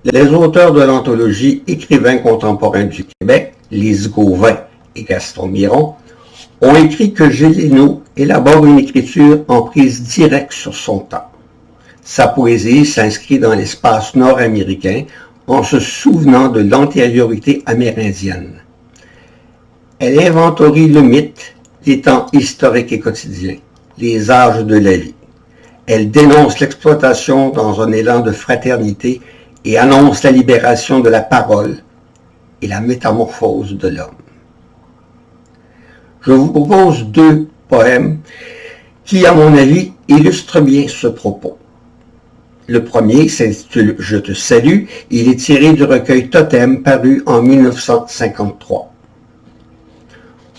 Les auteurs de l'anthologie Écrivains contemporains du Québec, Lise Gauvin et Gaston Miron, ont écrit que Gélineau élabore une écriture en prise directe sur son temps. Sa poésie s'inscrit dans l'espace nord-américain en se souvenant de l'antériorité amérindienne. Elle inventorie le mythe, les temps historiques et quotidiens, les âges de la vie. Elle dénonce l'exploitation dans un élan de fraternité et annonce la libération de la parole et la métamorphose de l'homme. Je vous propose deux poèmes qui, à mon avis, illustrent bien ce propos. Le premier s'intitule « Je te salue ». Il est tiré du recueil Totem paru en 1953.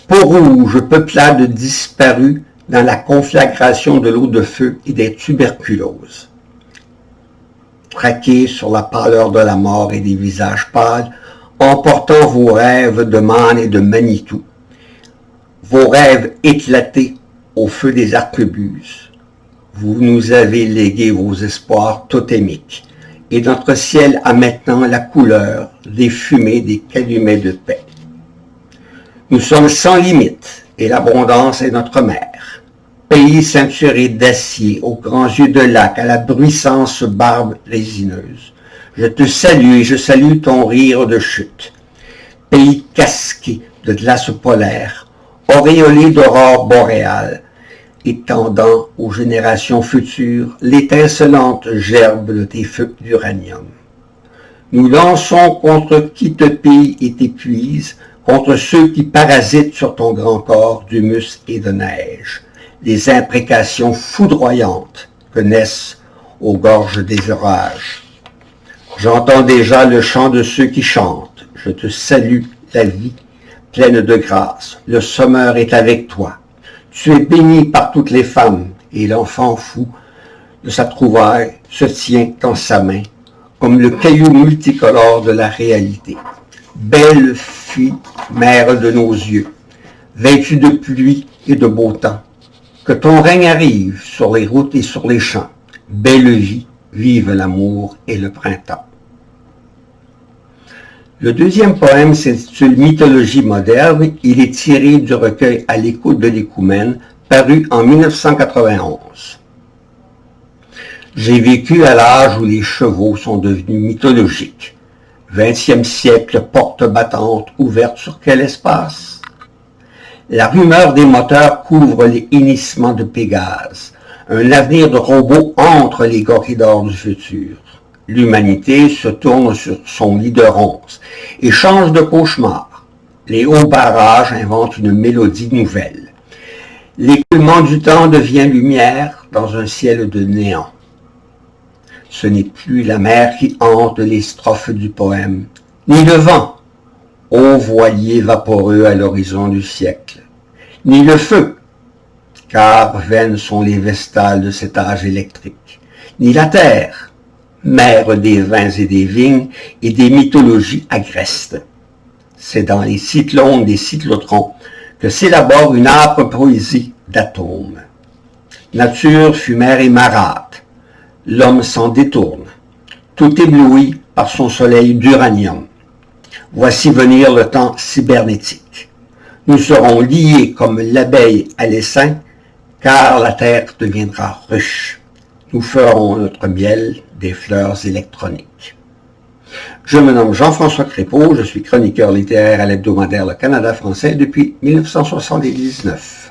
Peau rouge, peuplade disparue dans la conflagration de l'eau de feu et des tuberculoses. Traqués sur la pâleur de la mort et des visages pâles, emportant vos rêves de Man et de Manitou, vos rêves éclatés au feu des arquebuses. Vous nous avez légué vos espoirs totémiques, et notre ciel a maintenant la couleur des fumées des calumets de paix. Nous sommes sans limite, et l'abondance est notre mère. Pays ceinturé d'acier, aux grands yeux de lac, à la bruissance barbe résineuse. Je te salue et je salue ton rire de chute. Pays casqué de glace polaire, auréolé d'aurore boréale, étendant aux générations futures l'étincelante gerbe de tes feux d'uranium. Nous lançons contre qui te pille et t'épuise, contre ceux qui parasitent sur ton grand corps d'humus et de neige, les imprécations foudroyantes que naissent aux gorges des orages. J'entends déjà le chant de ceux qui chantent. Je te salue, la vie, pleine de grâce. Le sommeur est avec toi. Tu es béni par toutes les femmes, et l'enfant fou de sa trouvaille se tient dans sa main, comme le caillou multicolore de la réalité. Belle fille, mère de nos yeux, vêtue de pluie et de beau temps, que ton règne arrive sur les routes et sur les champs. Belle vie, vive l'amour et le printemps. Le deuxième poème s'intitule « Mythologie moderne ». Il est tiré du recueil « À l'écoute de l'écoumène » paru en 1991. J'ai vécu à l'âge où les chevaux sont devenus mythologiques. 20e siècle, porte battante, ouverte sur quel espace? La rumeur des moteurs couvre les hennissements de Pégase. Un avenir de robots entre les corridors du futur. L'humanité se tourne sur son lit de ronces et change de cauchemar. Les hauts barrages inventent une mélodie nouvelle. L'écoulement du temps devient lumière dans un ciel de néant. Ce n'est plus la mer qui hante les strophes du poème, ni le vent, ô voilier vaporeux à l'horizon du siècle, ni le feu, car vaines sont les vestales de cet âge électrique, ni la terre, mère des vins et des vignes et des mythologies agrestes. C'est dans les cyclones des cyclotrons que s'élabore une âpre poésie d'atomes. Nature fut mère et marâtre, l'homme s'en détourne, tout ébloui par son soleil d'uranium. Voici venir le temps cybernétique. Nous serons liés comme l'abeille à l'essaim, car la terre deviendra ruche. Nous ferons notre miel des fleurs électroniques. Je me nomme Jean-François Crépeau, je suis chroniqueur littéraire à l'hebdomadaire Le Canada français depuis 1979.